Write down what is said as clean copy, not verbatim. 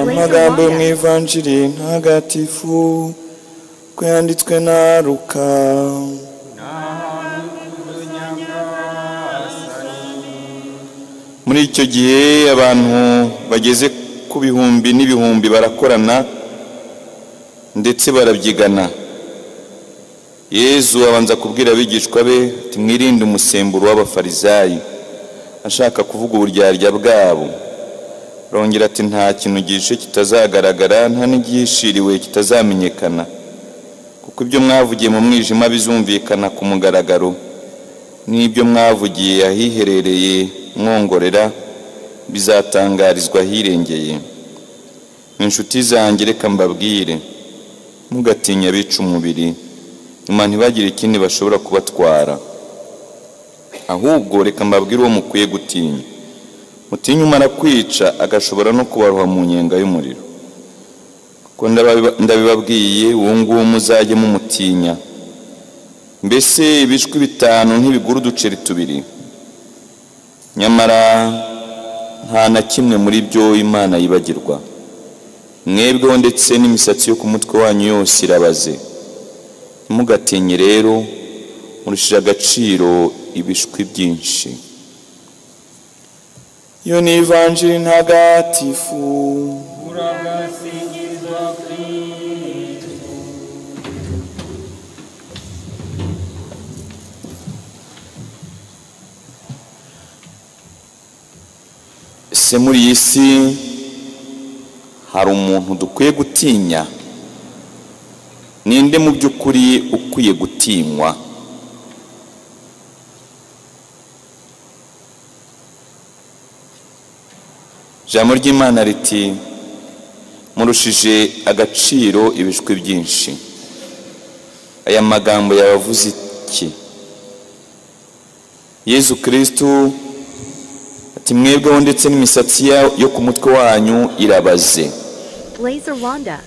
Amagambo mu Ivanjiri ntagatifu ko yanditswe na Luka. Muri icyo gihe abantu bageze ku bihumbi n'ibihumbi barakorana ndetse barabyigana. Yezu abanza kubwira abigishwa be ati mwirinde umusemburo w'abafarisayi, ashaka kuvuga uburyarya bwabo. Rongera ati nta kintu gihishe kitazagaragara, nta n'igihishiriwe kitazamenyekana, kuko ibyo mwavugiye mu mwijima bizumvikana ku mugaragaro, n'ibyo mwavugiye ahiherereye mwongorera bizatangarizwa ahirengeye. Inshuti zanjye reka mbabwire, mugatinya abica umubiri, nyuma ntibagire ikindi bashobora kubatwara. Ahubwo reka mbabwire uwo mukwiye gutinya. Mutinya umara kwica agashobora no kubaroha mu nyenga y'umuriro. Kuko ndabibabwiye uwo nguwo muzajye mumutinya. Mbese ibishwi 5 ntibigura uduceri 2? Nyamara nta na kimwe muri byo Imana yibagirwa. Mwebweho ndetse n'imisatsi yo ku mutwe wanyu yose irabaze. Mugatinye rero, murushije agaciro ibishwi byinshi. Iyo ni Ivanjiri ntagatifu. Uragasingizwa Kristo. Se muri iyi si hari umuntu dukwiye gutinya? Ninde mu by'ukuri ukwiye gutinywa? Ijambo ry'Imana riti murushije agaciro ibishwi byinshi. Aya magambo yavuze iki? Yezu Kristo ati mwebweho ndetse n'imisatsi yo ku mutwe wanyu irabaze. Blazer Rwanda.